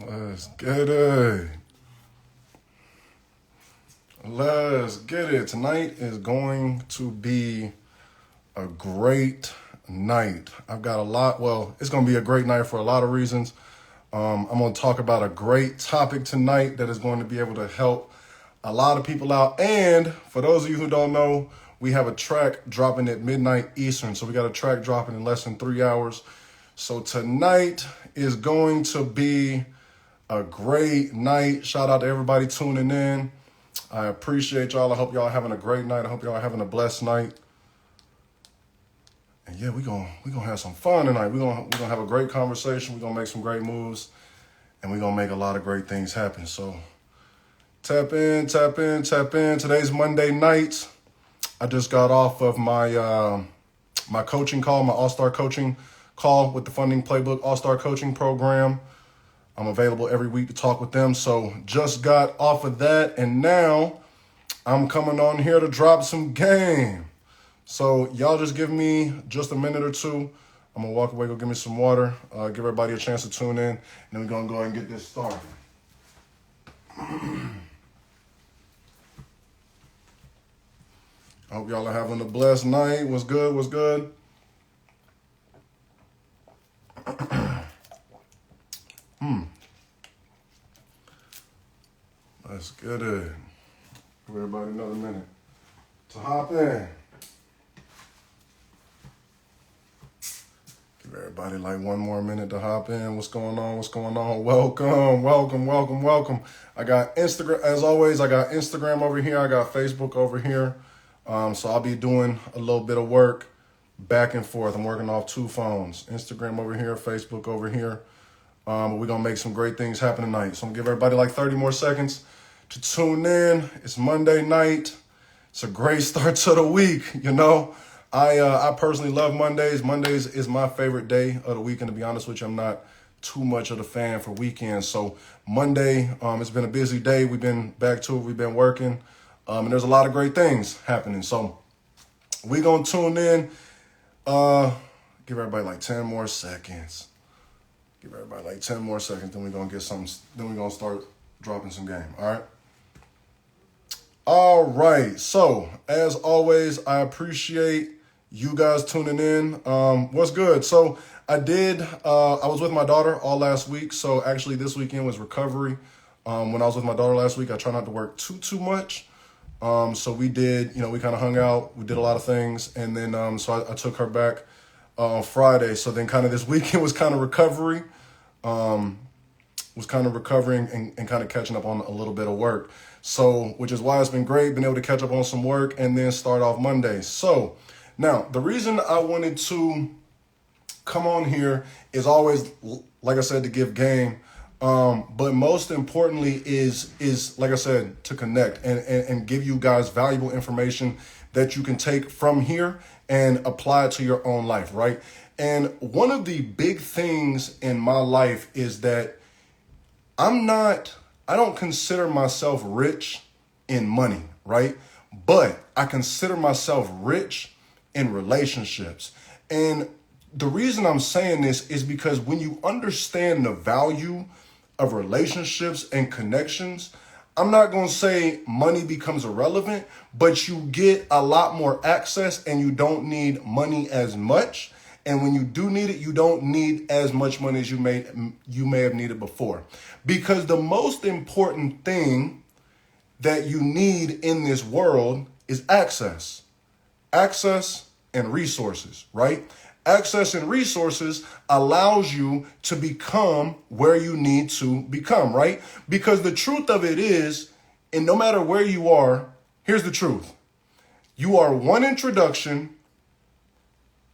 Let's get it. Let's get it. Tonight is going to be a great night. I've got a lot. Well, it's going to be a great night for a lot of reasons. I'm going to talk about a great topic tonight that is going to be able to help a lot of people out. And for those of you who don't know, we have a track dropping at midnight Eastern. So we got a track dropping in less than 3 hours. So tonight is going to be a great night. Shout out to everybody tuning in. I appreciate y'all. I hope y'all are having a great night. I hope y'all are having a blessed night. And yeah, we're gonna have some fun tonight. We're gonna have a great conversation. We're gonna make some great moves, and we're gonna make a lot of great things happen. So tap in. Today's Monday night. I just got off of my my coaching call, my All-Star coaching call with the Funding Playbook All-Star Coaching Program. I'm available every week to talk with them. So just got off of that, and now I'm coming on here to drop some game. So y'all just give me just a minute or two. I'm going to walk away, go get me some water, give everybody a chance to tune in, and then we're going to go ahead and get this started. I hope y'all are having a blessed night. What's good? Let's get it. Give everybody another minute to hop in. Give everybody like one more minute to hop in. What's going on? Welcome. I got Instagram, as always, I got Instagram over here. I got Facebook over here. So I'll be doing a little bit of work back and forth. I'm working off two phones. Instagram over here, Facebook over here. We're going to make some great things happen tonight. So I'm going to give everybody like 30 more seconds to tune in. It's Monday night. It's a great start to the week, you know. I personally love Mondays. Mondays is my favorite day of the week, and to be honest with you, I'm not too much of a fan for weekends. So Monday, it's been a busy day. We've been back to it. We've been working, and there's a lot of great things happening. So we're going to tune in. Give everybody like 10 more seconds. Then we're going to get something. Then we're going to start dropping some game. All right. So as always, I appreciate you guys tuning in. What's good? So I was with my daughter all last week. So actually this weekend was recovery. When I was with my daughter last week, I try not to work too much. So we did, we kind of hung out. We did a lot of things. And then, so I took her back on Friday. So then kind of this weekend was kind of recovery. Was kind of recovering and kind of catching up on a little bit of work. So, which is why it's been great, been able to catch up on some work and then start off Monday. So now the reason I wanted to come on here is always, like I said, to give game. But most importantly is like I said, to connect and give you guys valuable information that you can take from here and apply it to your own life, right? And one of the big things in my life is that I don't consider myself rich in money, right? But I consider myself rich in relationships. And the reason I'm saying this is because when you understand the value of relationships and connections, I'm not going to say money becomes irrelevant, but you get a lot more access and you don't need money as much. And when you do need it, you don't need as much money as you may have needed before. Because the most important thing that you need in this world is access. Access and resources, right? Access and resources allows you to become where you need to become, right? Because the truth of it is, and no matter where you are, here's the truth. You are one introduction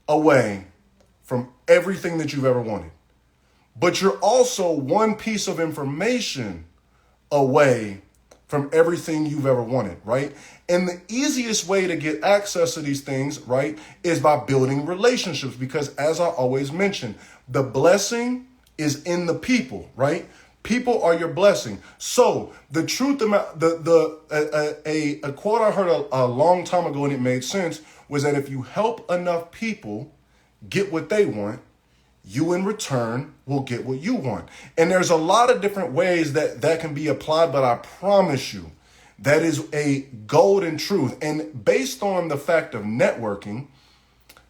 away from everything that you've ever wanted. But you're also one piece of information away from everything you've ever wanted, right? And the easiest way to get access to these things, right, is by building relationships. Because as I always mention, the blessing is in the people, right? People are your blessing. So the truth about a quote I heard a long time ago and it made sense was that if you help enough people get what they want, you in return will get what you want. And there's a lot of different ways that can be applied, but I promise you that is a golden truth. And based on the fact of networking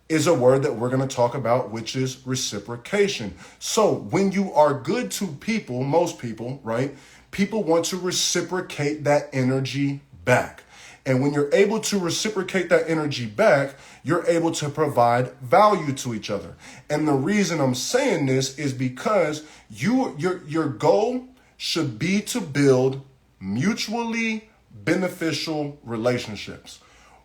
is a word that we're going to talk about, which is reciprocation. So when you are good to people, most people, right? People want to reciprocate that energy back. And when you're able to reciprocate that energy back, you're able to provide value to each other. And the reason I'm saying this is because your goal should be to build mutually beneficial relationships.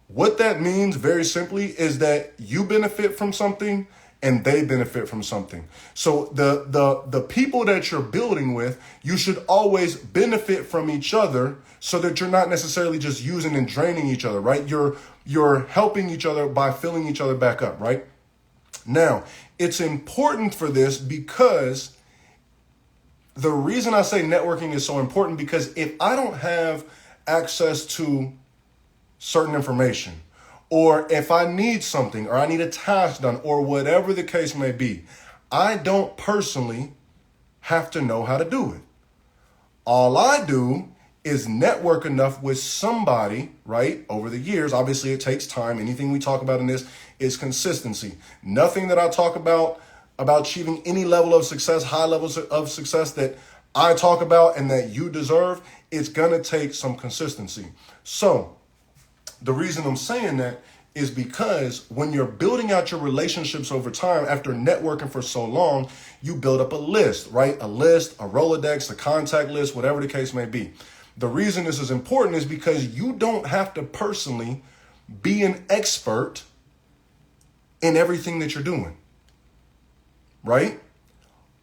What that means very simply is that you benefit from something and they benefit from something. So the people that you're building with, you should always benefit from each other so that you're not necessarily just using and draining each other, right? You're helping each other by filling each other back up, right? Now, it's important for this because the reason I say networking is so important, because if I don't have access to certain information, or if I need something, or I need a task done, or whatever the case may be, I don't personally have to know how to do it. All I do is network enough with somebody, right? Over the years, obviously it takes time. Anything we talk about in this is consistency. Nothing that I talk about achieving any level of success, high levels of success that I talk about and that you deserve, it's going to take some consistency. So the reason I'm saying that is because when you're building out your relationships over time, after networking for so long, you build up a list, right? A list, a Rolodex, a contact list, whatever the case may be. The reason this is important is because you don't have to personally be an expert in everything that you're doing, right?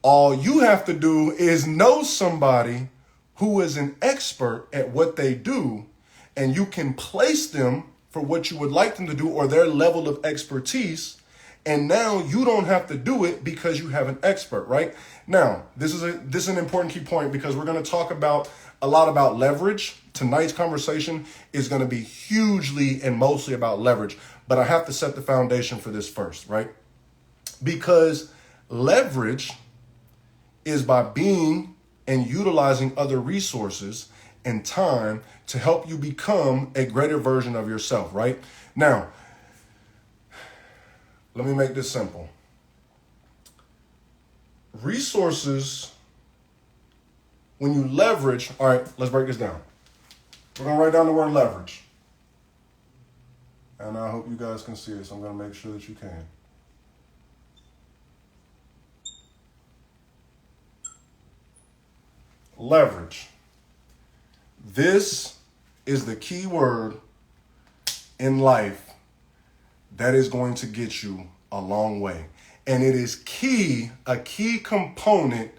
All you have to do is know somebody who is an expert at what they do, and you can place them for what you would like them to do or their level of expertise. And now you don't have to do it because you have an expert, right? Now, this is an important key point because we're going to talk a lot about leverage. Tonight's conversation is going to be hugely and mostly about leverage, but I have to set the foundation for this first, right? Because leverage is by being and utilizing other resources and time to help you become a greater version of yourself, right? Now, let me make this simple. Resources, when you leverage, all right, let's break this down. We're going to write down the word leverage. And I hope you guys can see it, so I'm going to make sure that you can. Leverage. This is the key word in life that is going to get you a long way. And it is a key component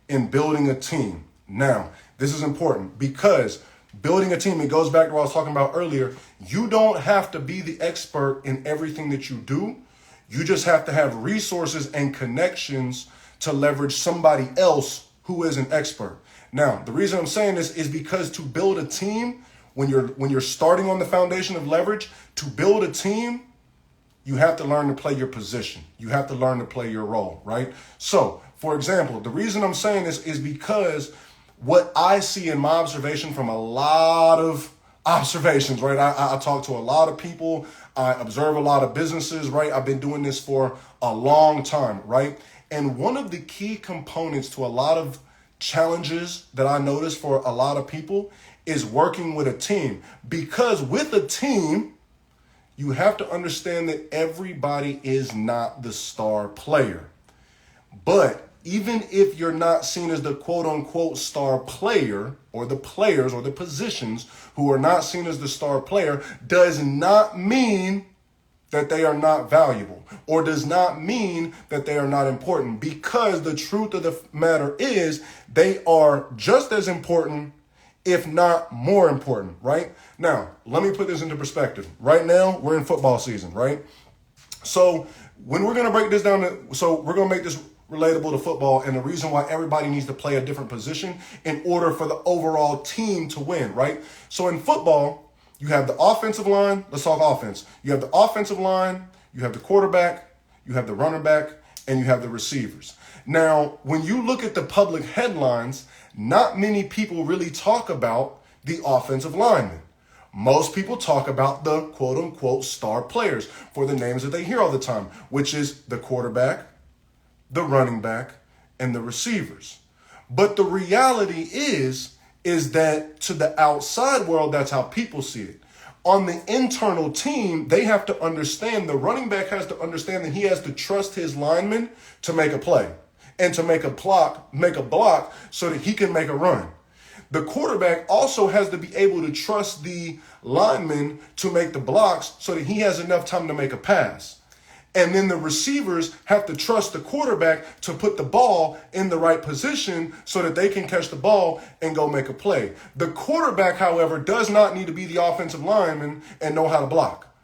in building a team. Now, this is important because building a team, it goes back to what I was talking about earlier. You don't have to be the expert in everything that you do. You just have to have resources and connections to leverage somebody else who is an expert. Now, the reason I'm saying this is because to build a team, when you're starting on the foundation of leverage, to build a team, you have to learn to play your position. You have to learn to play your role, right? So, for example, the reason I'm saying this is because what I see in my observation from a lot of observations, right? I talk to a lot of people. I observe a lot of businesses, right? I've been doing this for a long time, right? And one of the key components to a lot of challenges that I notice for a lot of people is working with a team. Because with a team, you have to understand that everybody is not the star player. But even if you're not seen as the quote unquote star player, or the players or the positions who are not seen as the star player, does not mean that they are not valuable, or does not mean that they are not important, because the truth of the matter is they are just as important, if not more important, right? Now, let me put this into perspective. Right now, we're in football season, right? So when we're going to break this down, we're going to make this relatable to football, and the reason why everybody needs to play a different position in order for the overall team to win, right? So in football, you have the offensive line. Let's talk offense. You have the offensive line, you have the quarterback, you have the running back, and you have the receivers. Now, when you look at the public headlines, not many people really talk about the offensive linemen. Most people talk about the quote unquote star players for the names that they hear all the time, which is the quarterback, the running back, and the receivers. But the reality is that to the outside world, that's how people see it. On the internal team, they have to understand, the running back has to understand that he has to trust his lineman to make a play and to make a block so that he can make a run. The quarterback also has to be able to trust the lineman to make the blocks so that he has enough time to make a pass. And then the receivers have to trust the quarterback to put the ball in the right position so that they can catch the ball and go make a play. The quarterback, however, does not need to be the offensive lineman and know how to block.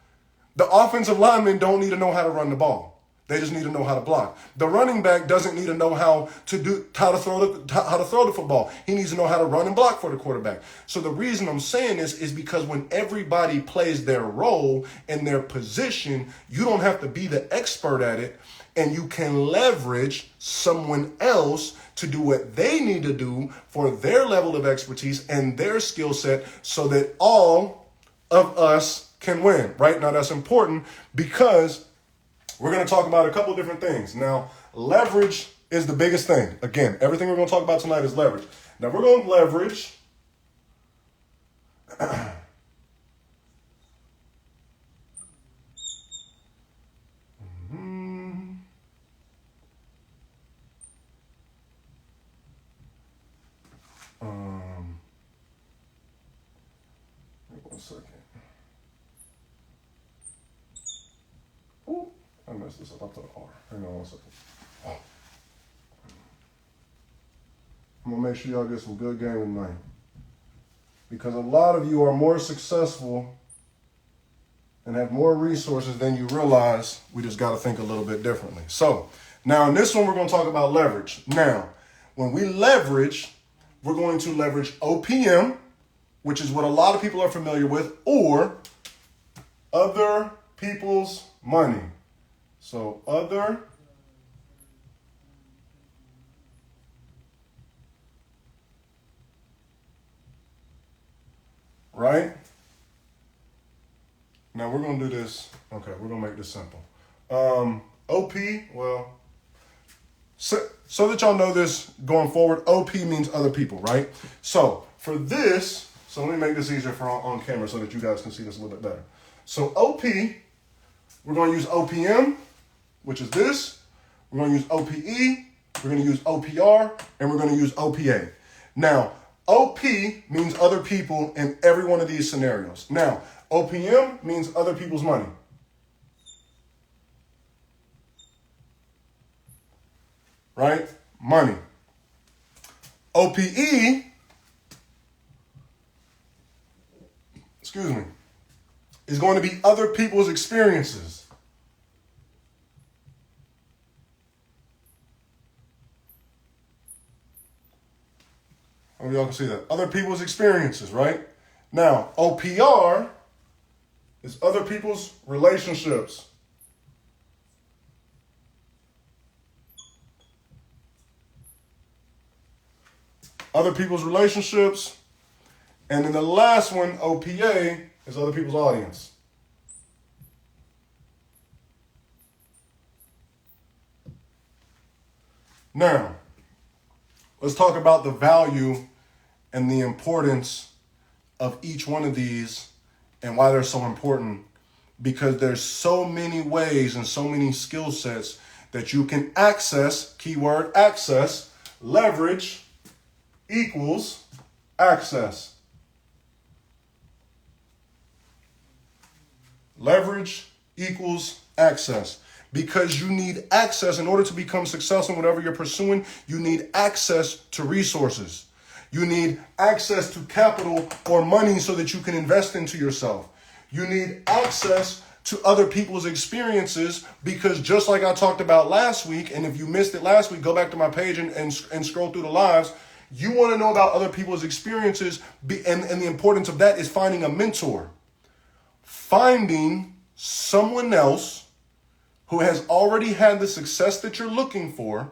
The offensive linemen don't need to know how to run the ball. They just need to know how to block. The running back doesn't need to know how to throw the football. He needs to know how to run and block for the quarterback. So the reason I'm saying this is because when everybody plays their role and their position, you don't have to be the expert at it, and you can leverage someone else to do what they need to do for their level of expertise and their skill set so that all of us can win, right? Now that's important because we're going to talk about a couple different things. Now, leverage is the biggest thing. Again, everything we're going to talk about tonight is leverage. Now, we're going to leverage one second. Ooh, I messed this up. I put an R. Hang on one second. I'm going to make sure y'all get some good game tonight. Because a lot of you are more successful and have more resources than you realize. We just got to think a little bit differently. So, now in this one, we're going to talk about leverage. Now, when we leverage, we're going to leverage OPM, which is what a lot of people are familiar with, or other people's money. So, other right? Now we're going to do this. Okay, we're going to make this simple. OP, well, so that y'all know this going forward, OP means other people, right? So for this, so let me make this easier for on camera so that you guys can see this a little bit better. So OP, we're going to use OPM, which is this. We're going to use OPE, we're going to use OPR, and we're going to use OPA. Now, OP means other people in every one of these scenarios. Now, OPM means other people's money. Right? Money. OPE, is going to be other people's experiences. I hope y'all can see that. Other people's experiences, right? Now, OPR is other people's relationships. Other people's relationships. And then the last one, OPA, is other people's audience. Now, let's talk about the value and the importance of each one of these and why they're so important, because there's so many ways and so many skill sets that you can access, keyword access, leverage equals access. Leverage equals access. Because you need access in order to become successful in whatever you're pursuing, you need access to resources. You need access to capital or money so that you can invest into yourself. You need access to other people's experiences, because just like I talked about last week, and if you missed it last week, go back to my page and scroll through the lives. You want to know about other people's experiences, and the importance of that is finding a mentor. Finding someone else who has already had the success that you're looking for.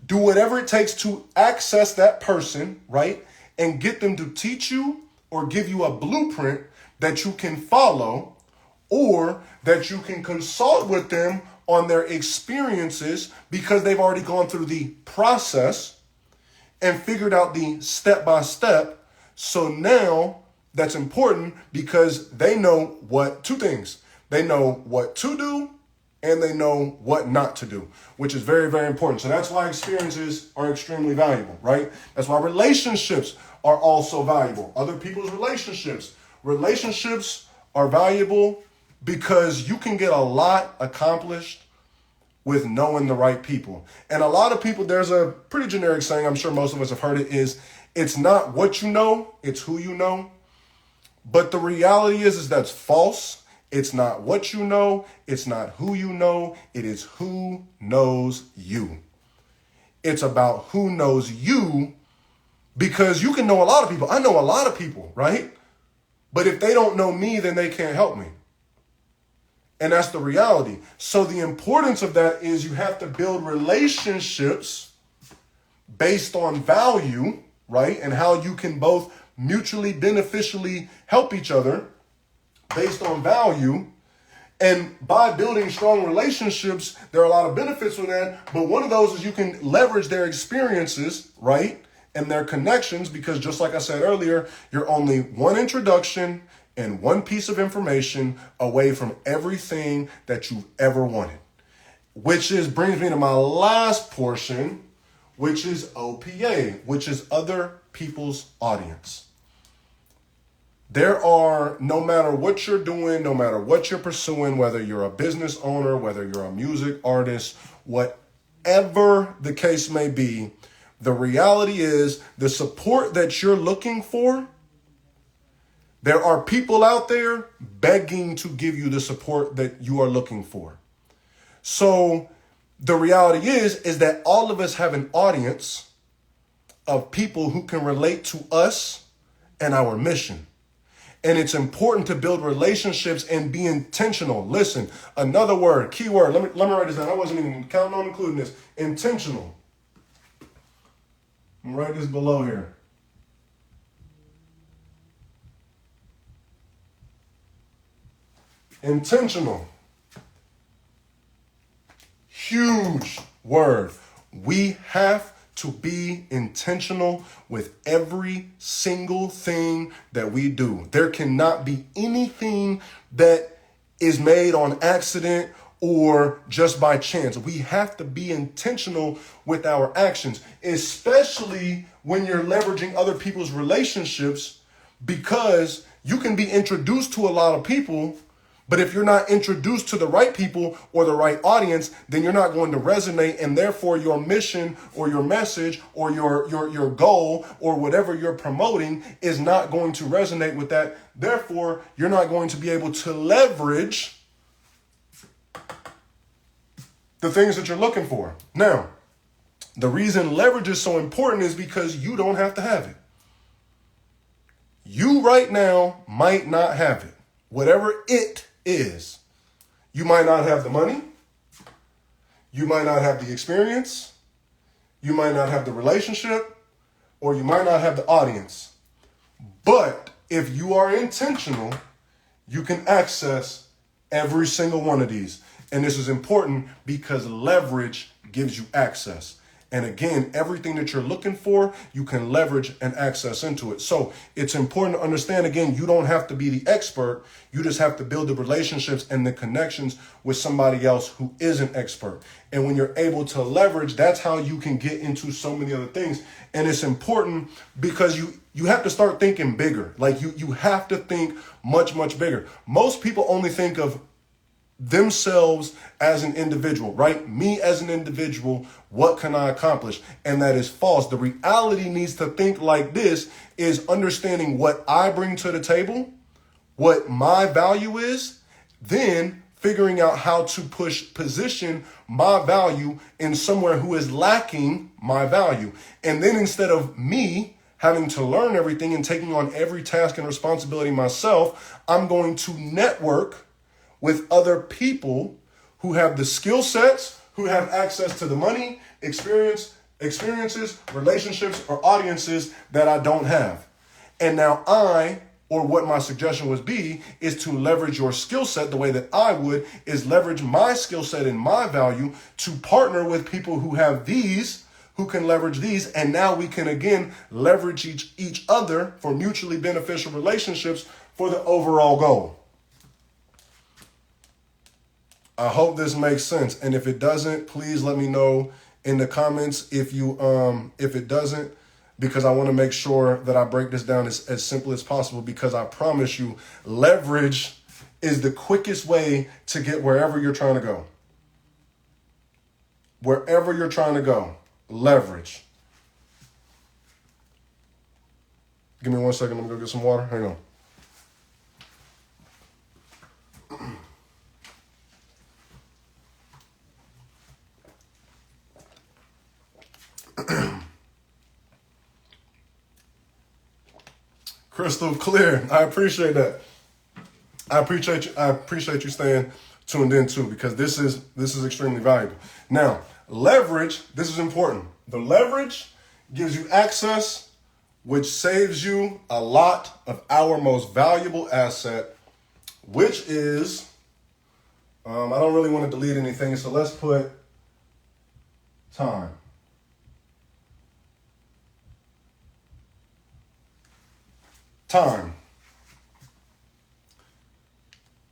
Do whatever it takes to access that person, right? And get them to teach you or give you a blueprint that you can follow, or that you can consult with them on their experiences because they've already gone through the process and figured out the step-by-step. So now that's important because they know two things. They know what to do and they know what not to do, which is very, very important. So that's why experiences are extremely valuable, right? That's why relationships are also valuable. Other people's relationships. Relationships are valuable because you can get a lot accomplished with knowing the right people. And a lot of people, there's a pretty generic saying, I'm sure most of us have heard it, is it's not what you know, it's who you know. But the reality is that's false. It's not what you know, it's not who you know, it is who knows you. It's about who knows you, because you can know a lot of people. I know a lot of people, right? But if they don't know me, then they can't help me. And that's the reality. So the importance of that is you have to build relationships based on value, right? And how you can both mutually beneficially help each other based on value. And by building strong relationships, there are a lot of benefits with that. But one of those is you can leverage their experiences, right? And their connections, because just like I said earlier, you're only one introduction and one piece of information away from everything that you've ever wanted. Which brings me to my last portion, which is OPA, which is other people's audience. There are, no matter what you're doing, no matter what you're pursuing, whether you're a business owner, whether you're a music artist, whatever the case may be, the reality is the support that you're looking for, there are people out there begging to give you the support that you are looking for. So the reality is that all of us have an audience of people who can relate to us and our mission. And it's important to build relationships and be intentional. Listen, another word, key word. Let me write this down. I wasn't even counting on including this. Intentional. I'm gonna write this below here. Intentional. Huge word. We have to be intentional with every single thing that we do. There cannot be anything that is made on accident or just by chance. We have to be intentional with our actions, especially when you're leveraging other people's relationships, because you can be introduced to a lot of people, but if you're not introduced to the right people or the right audience, then you're not going to resonate, and therefore your mission or your message or your goal or whatever you're promoting is not going to resonate with that. Therefore, you're not going to be able to leverage the things that you're looking for. Now, the reason leverage is so important is because you don't have to have it. You right now might not have it. Whatever it is. You might not have the money. You might not have the experience. You might not have the relationship, or you might not have the audience. But if you are intentional, you can access every single one of these. And this is important because leverage gives you access. And again, everything that you're looking for, you can leverage and access into it. So it's important to understand, again, you don't have to be the expert. You just have to build the relationships and the connections with somebody else who is an expert. And when you're able to leverage, that's how you can get into so many other things. And it's important because you have to start thinking bigger. Like you have to think much, much bigger. Most people only think of themselves as an individual, right? Me as an individual, what can I accomplish? And that is false. The reality needs to think like this, is understanding what I bring to the table, what my value is, then figuring out how to position my value in somewhere who is lacking my value. And then instead of me having to learn everything and taking on every task and responsibility myself, I'm going to network with other people who have the skill sets, who have access to the money, experiences, relationships, or audiences that I don't have. And now or what my suggestion would be, is to leverage your skill set the way that I would, is leverage my skill set and my value to partner with people who have these, who can leverage these. And now we can, again, leverage each other for mutually beneficial relationships for the overall goal. I hope this makes sense. And if it doesn't, please let me know in the comments if it doesn't, because I want to make sure that I break this down as simple as possible, because I promise you, leverage is the quickest way to get wherever you're trying to go. Wherever you're trying to go, leverage. Give me 1 second. I'm going to go get some water. Hang on. Crystal clear. I appreciate that. I appreciate you staying tuned in too, because this is extremely valuable. Now, leverage, this is important. The leverage gives you access, which saves you a lot of our most valuable asset, which is, I don't really want to delete anything, so let's put time. Time.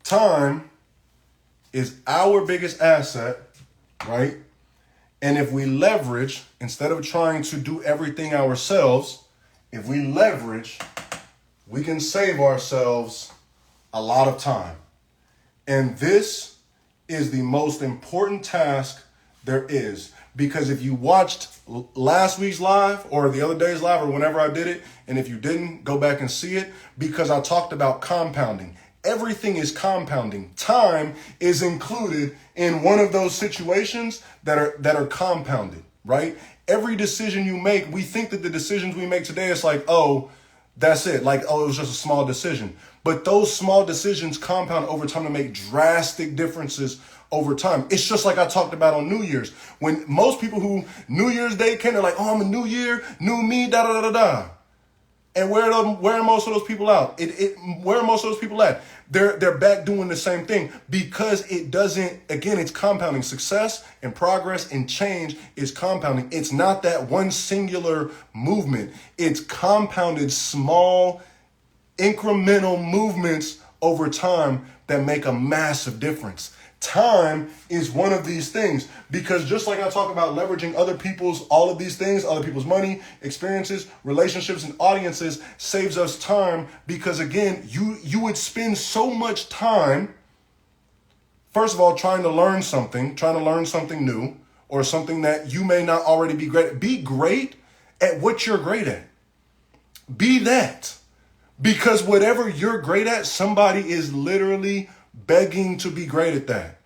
Time is our biggest asset, right? And if we leverage, instead of trying to do everything ourselves, if we leverage, we can save ourselves a lot of time. And this is the most important task there is. Because if you watched last week's live or the other day's live or whenever I did it, and if you didn't, go back and see it, because I talked about compounding. Everything is compounding. Time is included in one of those situations that are compounded, right? Every decision you make, we think that the decisions we make today is like, oh, that's it. Like, oh, it was just a small decision. But those small decisions compound over time to make drastic differences over time. It's just like I talked about on New Year's. When most people who New Year's Day came, they're like, oh, I'm a new year, new me, da da da da da. And where are most of those people out? Where are most of those people at? They're back doing the same thing, because it doesn't, again, it's compounding. Success and progress and change is compounding. It's not that one singular movement. It's compounded small incremental movements over time that make a massive difference. Time is one of these things, because just like I talk about leveraging all of these things, other people's money, experiences, relationships, and audiences saves us time, because again, you would spend so much time, first of all, trying to learn something new, or something that you may not already be great at. Be great at what you're great at. Be that. Because whatever you're great at, somebody is literally begging to be great at that.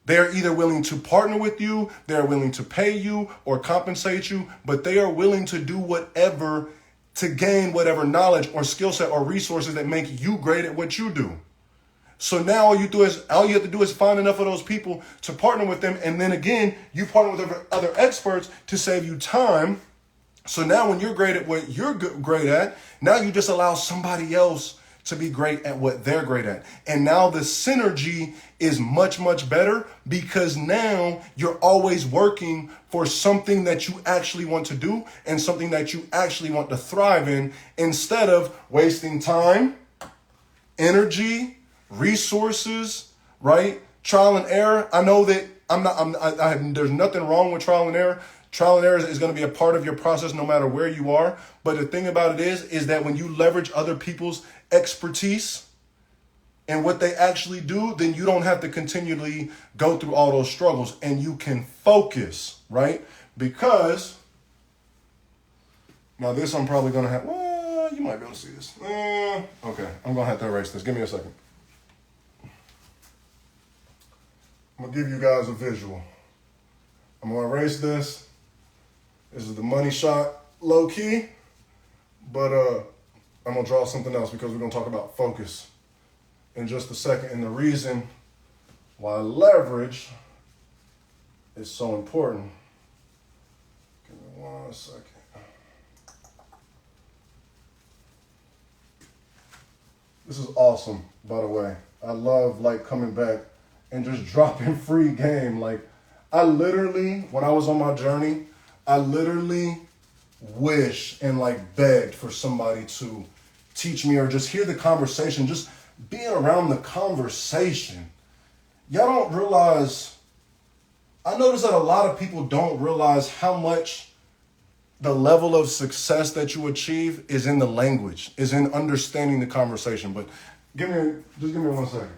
They're either willing to partner with you, they're willing to pay you or compensate you, but they are willing to do whatever to gain whatever knowledge or skill set or resources that make you great at what you do. So now all you have to do is find enough of those people to partner with them, and then again, you partner with other experts to save you time. So now when you're great at what you're great at, now you just allow somebody else to be great at what they're great at. And now the synergy is much, much better, because now you're always working for something that you actually want to do and something that you actually want to thrive in, instead of wasting time, energy, resources, right? Trial and error. I know that there's nothing wrong with trial and error. Trial and error is going to be a part of your process no matter where you are. But the thing about it is that when you leverage other people's expertise and what they actually do, then you don't have to continually go through all those struggles, and you can focus, right? Because now this I'm probably going to have, well, you might be able to see this. Okay, I'm going to have to erase this. Give me a second. I'm going to give you guys a visual. I'm going to erase this. This is the money shot low key, but I'm going to draw something else, because we're going to talk about focus in just a second. And the reason why leverage is so important. Give me 1 second. This is awesome, by the way. I love like coming back and just dropping free game. Like I literally, when I was on my journey, I literally wish and like begged for somebody to teach me or just hear the conversation, just being around the conversation. Y'all don't realize, I notice that a lot of people don't realize how much the level of success that you achieve is in the language, is in understanding the conversation. But just give me 1 second.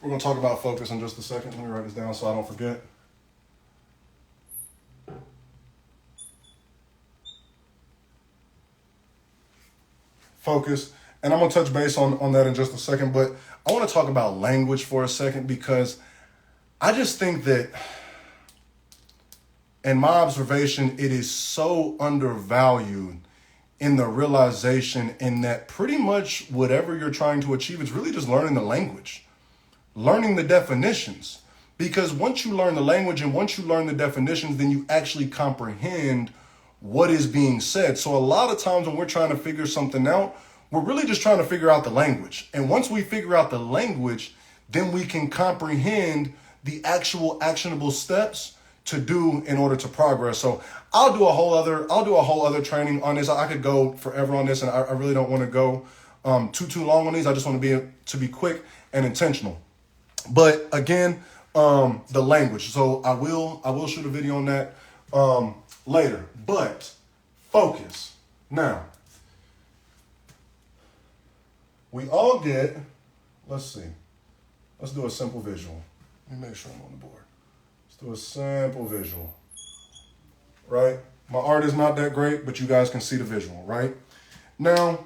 We're going to talk about focus in just a second. Let me write this down so I don't forget. Focus. And I'm going to touch base on that in just a second. But I want to talk about language for a second because I just think that, in my observation, it is so undervalued in the realization in that pretty much whatever you're trying to achieve is really just learning the language, learning the definitions. Because once you learn the language and once you learn the definitions, then you actually comprehend what is being said. So a lot of times when we're trying to figure something out, we're really just trying to figure out the language. And once we figure out the language, then we can comprehend the actual actionable steps to do in order to progress. So I'll do a whole other training on this. I could go forever on this, and I really don't want to go too long on these. I just want to be quick and intentional. But again, the language. So I will shoot a video on that later. But focus. Now, we all get, let's do a simple visual. Let me make sure I'm on the board. Let's do a simple visual, right? My art is not that great, but you guys can see the visual, right? Now,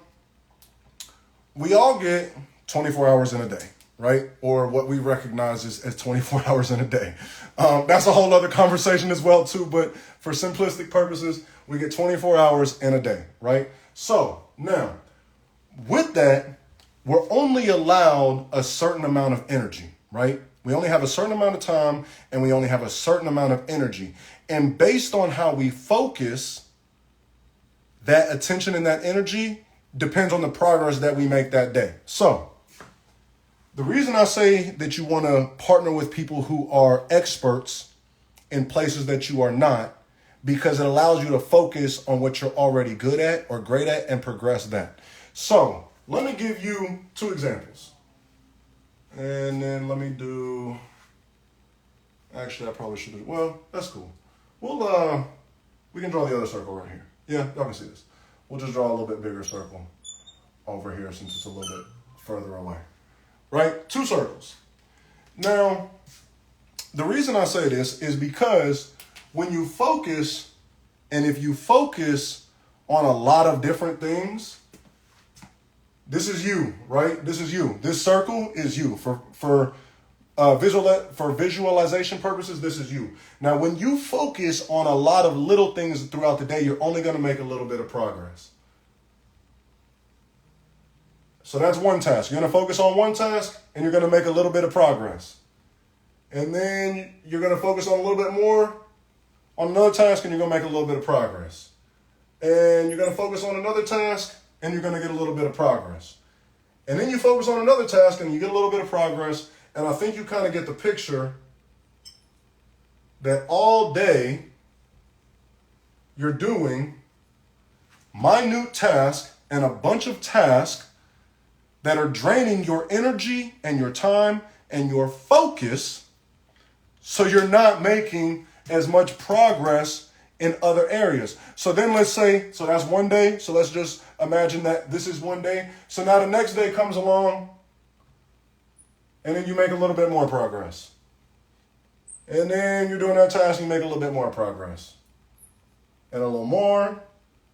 we all get 24 hours in a day, right? Or what we recognize as 24 hours in a day. That's a whole other conversation as well, too. But for simplistic purposes, we get 24 hours in a day, right? So now, with that, we're only allowed a certain amount of energy, right? We only have a certain amount of time and we only have a certain amount of energy. And based on how we focus, that attention and that energy depends on the progress that we make that day. So the reason I say that you want to partner with people who are experts in places that you are not, because it allows you to focus on what you're already good at or great at and progress that. So let me give you 2 examples. And then let me do, actually I probably should have, well, that's cool. We can draw the other circle right here. Yeah, y'all can see this. We'll just draw a little bit bigger circle over here since it's a little bit further away. Right? 2 circles. Now, the reason I say this is because when you focus, and if you focus on a lot of different things, this is you, right? This is you. This circle is you. For visualization purposes, this is you. Now, when you focus on a lot of little things throughout the day, you're only going to make a little bit of progress. So that's one task. You're going to focus on one task, and you're going to make a little bit of progress. And then you're going to focus on a little bit more on another task, and you're going to make a little bit of progress. And you're going to focus on another task, and you're going to get a little bit of progress. And then you focus on another task, and you get a little bit of progress. And I think you kind of get the picture that all day you're doing minute tasks and a bunch of tasks that are draining your energy and your time and your focus, so you're not making as much progress in other areas. So then let's say, so that's one day. So let's just imagine that this is one day. So now the next day comes along, and then you make a little bit more progress. And then you're doing that task and you make a little bit more progress. And a little more,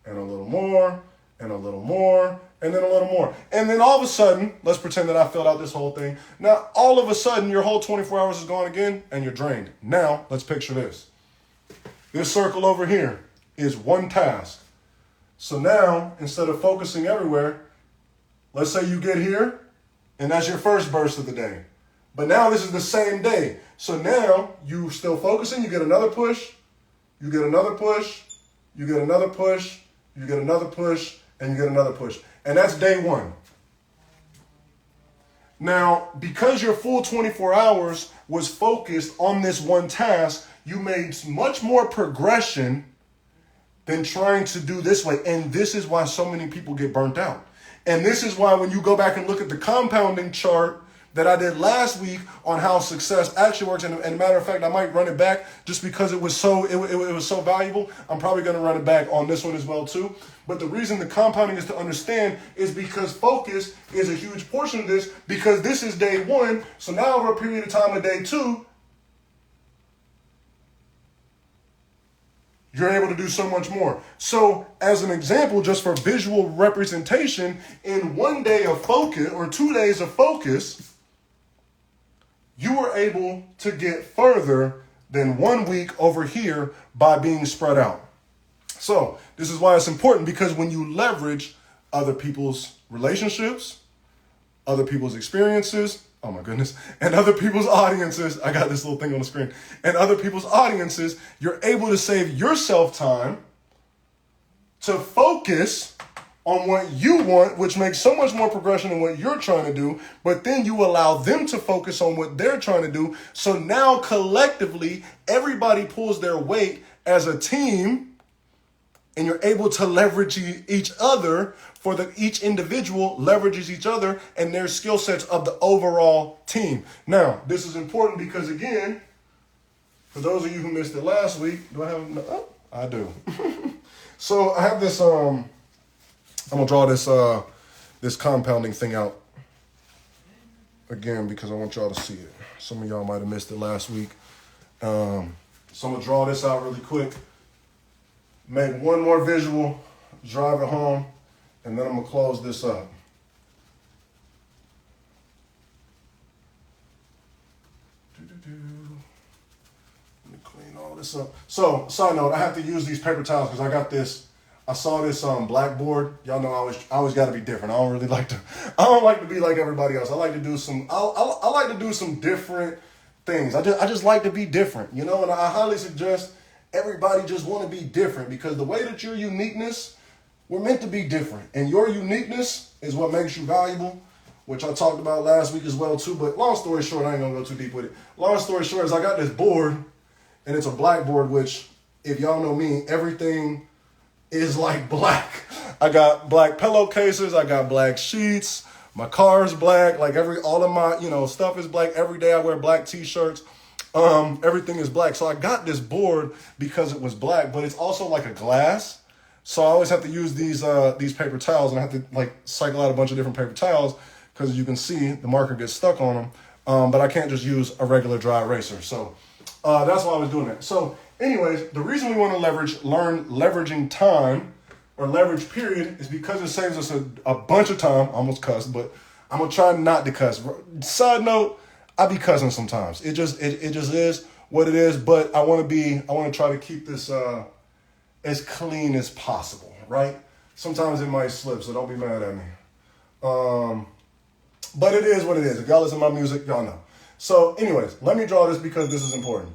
and a little more, and a little more, and then a little more. And then all of a sudden, let's pretend that I filled out this whole thing. Now, all of a sudden, your whole 24 hours is gone again, and you're drained. Now, let's picture this. This circle over here is one task. So now, instead of focusing everywhere, let's say you get here, and that's your first burst of the day. But now this is the same day. So now you still focusing, you get another push, you get another push, you get another push, you get another push, and you get another push. And that's day one. Now, because your full 24 hours was focused on this one task, you made much more progression than trying to do this way. And this is why so many people get burnt out. And this is why when you go back and look at the compounding chart that I did last week on how success actually works, and a matter of fact, I might run it back just because it was so valuable. I'm probably going to run it back on this one as well too. But the reason the compounding is to understand is because focus is a huge portion of this, because this is day one. So now over a period of time of day two, you're able to do so much more. So as an example, just for visual representation, in 1 day of focus or 2 days of focus, you were able to get further than 1 week over here by being spread out. So this is why it's important, because when you leverage other people's relationships, other people's experiences, oh my goodness, and other people's audiences, I got this little thing on the screen, and other people's audiences, you're able to save yourself time to focus on what you want, which makes so much more progression than what you're trying to do, but then you allow them to focus on what they're trying to do. So now collectively, everybody pulls their weight as a team, and you're able to leverage each other for each individual leverages each other and their skill sets of the overall team. Now, this is important because, again, for those of you who missed it last week, do I have, oh, I do. So I have this, I'm gonna draw this compounding thing out again because I want y'all to see it. Some of y'all might have missed it last week. So I'm gonna draw this out really quick. Make one more visual, drive it home, and then I'm gonna close this up. Let me clean all this up. So, side note, I have to use these paper towels because I saw this blackboard. Y'all know I always got to be different. I don't like to be like everybody else. I like to do I like to do some different things. I just like to be different, and I highly suggest everybody just want to be different, because the way that your uniqueness, we're meant to be different. And your uniqueness is what makes you valuable, which I talked about last week as well too. But long story short, I ain't going to go too deep with it. Long story short is I got this board, and it's a blackboard, which if y'all know me, everything is like black. I got black pillowcases. I got black sheets. My car's black. Like all of my, stuff is black. Every day I wear black t-shirts. Everything is black. So I got this board because it was black, but it's also like a glass. So I always have to use these paper towels, and I have to cycle out a bunch of different paper towels because, as you can see, the marker gets stuck on them. But I can't just use a regular dry eraser. So that's why I was doing that. So anyways, the reason we want to learn leveraging time or leverage period is because it saves us a bunch of time. I almost cussed, but I'm going to try not to cuss. Side note, I be cussing sometimes. It just is what it is, but I want to try to keep this as clean as possible, right? Sometimes it might slip, so don't be mad at me. But it is what it is. If y'all listen to my music, y'all know. So anyways, let me draw this because this is important.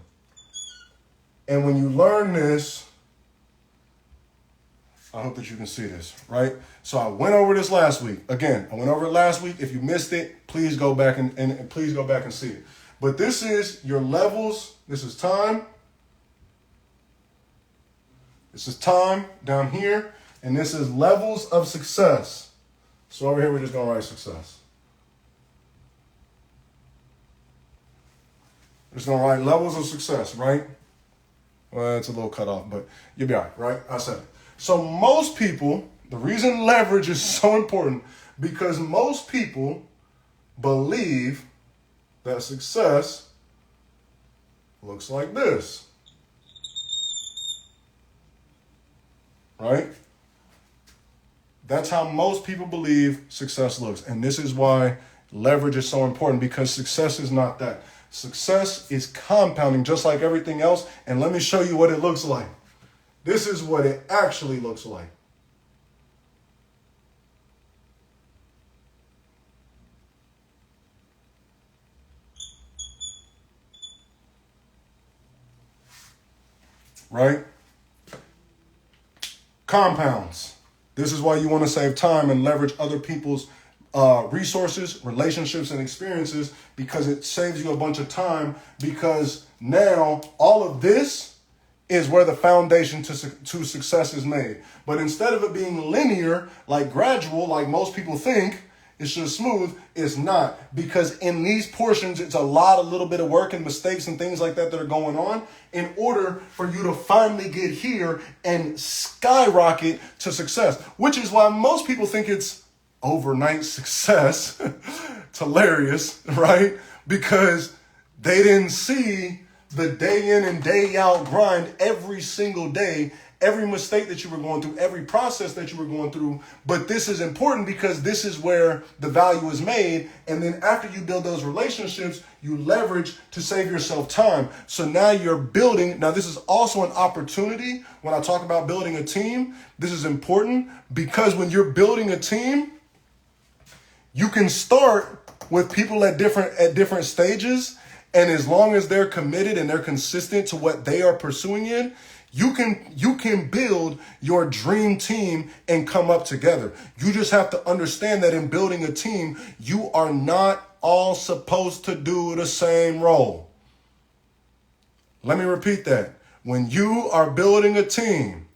And when you learn this, I hope that you can see this, right? So I went over this last week. Again, I went over it last week. If you missed it, please go back and please go back and see it. But this is your levels. This is time. This is time down here. And this is levels of success. So over here, we're just going to write success. We're just going to write levels of success, right? Well, it's a little cut off, but you'll be all right? I said it. So most people, the reason leverage is so important, because most people believe that success looks like this, right? That's how most people believe success looks. And this is why leverage is so important, because success is not that. Success is compounding just like everything else. And let me show you what it looks like. This is what it actually looks like. right? Compounds. This is why you want to save time and leverage other people's resources, relationships, and experiences, because it saves you a bunch of time, because now all of this is where the foundation to success is made. But instead of it being linear, like gradual, like most people think, it's just smooth, it's not. Because in these portions, it's a little bit of work and mistakes and things like that are going on in order for you to finally get here and skyrocket to success, which is why most people think it's overnight success. It's hilarious, right? Because they didn't see the day in and day out grind every single day, every mistake that you were going through, every process that you were going through. But this is important because this is where the value is made. And then after you build those relationships, you leverage to save yourself time. So now you're building. Now, this is also an opportunity. When I talk about building a team, this is important because when you're building a team, you can start with people at different stages. And as long as they're committed and they're consistent to what they are pursuing in, you can build your dream team and come up together. You just have to understand that in building a team, you are not all supposed to do the same role. Let me repeat that. When you are building a team,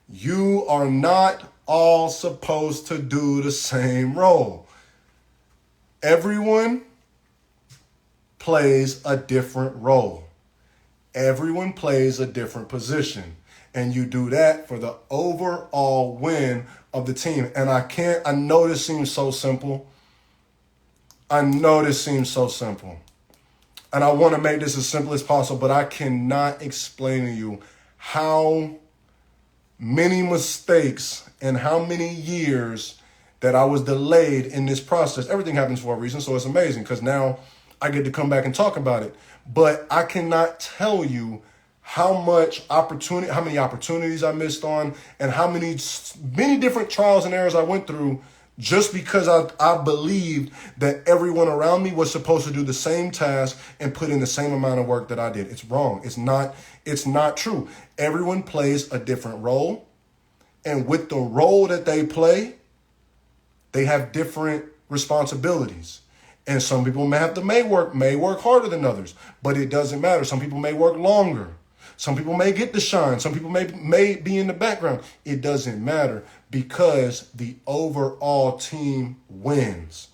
you are not all supposed to do the same role. Everyone plays a different role. Everyone plays a different position. And you do that for the overall win of the team. And I know this seems so simple. And I want to make this as simple as possible, but I cannot explain to you how many mistakes and how many years that I was delayed in this process. Everything happens for a reason, so it's amazing because now I get to come back and talk about it. But I cannot tell you how many opportunities I missed on, and how many different trials and errors I went through just because I believed that everyone around me was supposed to do the same task and put in the same amount of work that I did. It's wrong. It's not true. Everyone plays a different role. And with the role that they play, they have different responsibilities. And some people may work harder than others, but it doesn't matter. Some people may work longer. Some people may get the shine. Some people may be in the background. It doesn't matter because the overall team wins.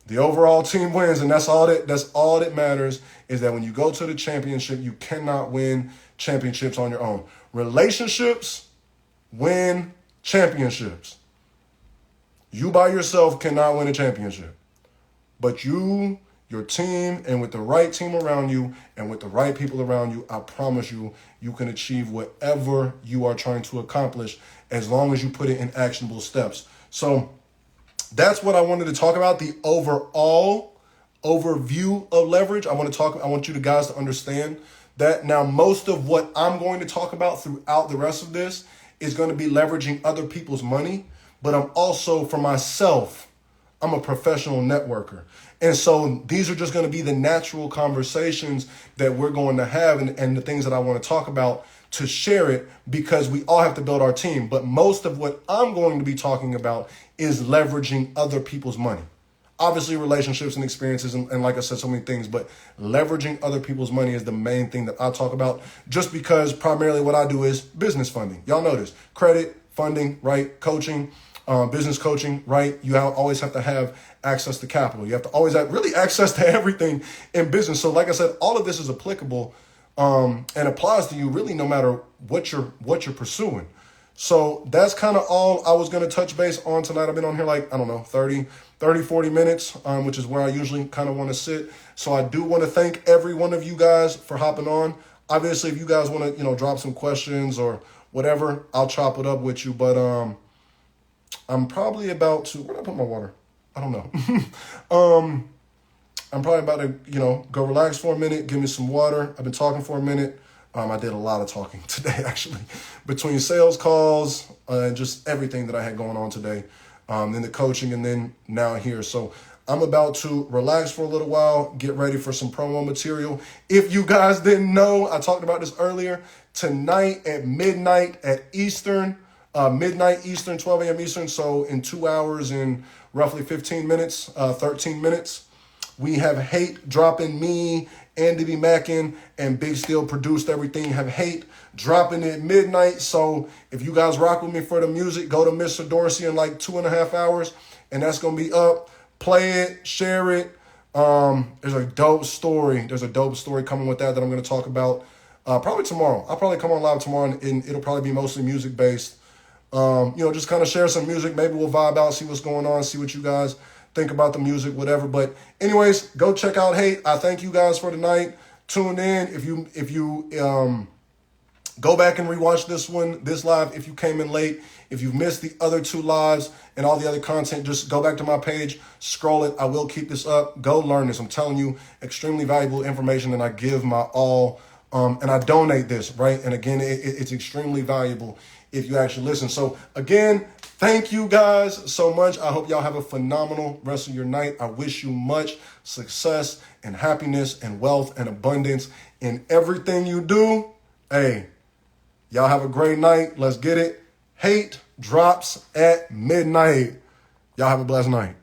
The overall team wins, and that's all that matters, is that when you go to the championship, you cannot win championships on your own. Relationships win championships. You by yourself cannot win a championship. But you, your team, and with the right team around you and with the right people around you, I promise you, you can achieve whatever you are trying to accomplish as long as you put it in actionable steps. So that's what I wanted to talk about, the overall overview of leverage. I want you guys to understand that. Now, most of what I'm going to talk about throughout the rest of this is going to be leveraging other people's money, but I'm also, for myself, I'm a professional networker. And so these are just going to be the natural conversations that we're going to have and the things that I want to talk about to share it, because we all have to build our team. But most of what I'm going to be talking about is leveraging other people's money. Obviously, relationships and experiences, and like I said, so many things, but leveraging other people's money is the main thing that I talk about, just because primarily what I do is business funding. Y'all know this. Credit, funding, right? Coaching. Business coaching, right? You always have to have access to capital. You have to always have really access to everything in business. So like I said, all of this is applicable and applies to you really no matter what you're pursuing. So that's kind of all I was going to touch base on tonight. I've been on here 40 minutes, which is where I usually kind of want to sit. So I do want to thank every one of you guys for hopping on. Obviously, if you guys want to, drop some questions or whatever, I'll chop it up with you. But I'm probably about to, where did I put my water? I don't know. I'm probably about to, go relax for a minute, give me some water. I've been talking for a minute. I did a lot of talking today, actually, between sales calls and just everything that I had going on today, then the coaching, and then now here. So I'm about to relax for a little while, get ready for some promo material. If you guys didn't know, I talked about this earlier. Tonight at midnight at Eastern, midnight Eastern, 12 a.m. Eastern. So in 2 hours and roughly 15 minutes, 13 minutes, we have Hate dropping. Me, Andy B. Mackin, and Big Steel produced everything. Have Hate dropping at midnight. So if you guys rock with me for the music, go to Mr. Dorsey in like 2.5 hours, and that's going to be up. Play it, share it. There's a dope story. There's a dope story coming with that I'm going to talk about probably tomorrow. I'll probably come on live tomorrow, and it'll probably be mostly music based. Just kind of share some music. Maybe we'll vibe out, see what's going on, see what you guys think about the music, whatever. But anyways, go check out Hate. I thank you guys for tonight. Tune in. If you go back and rewatch this live, if you came in late, if you've missed the other 2 lives and all the other content, just go back to my page, scroll it. I will keep this up. Go learn this. I'm telling you, extremely valuable information, and I give my all, and I donate this, right? And again, it's extremely valuable if you actually listen. So again, thank you guys so much. I hope y'all have a phenomenal rest of your night. I wish you much success and happiness and wealth and abundance in everything you do. Hey, y'all have a great night. Let's get it. Hate drops at midnight. Y'all have a blessed night.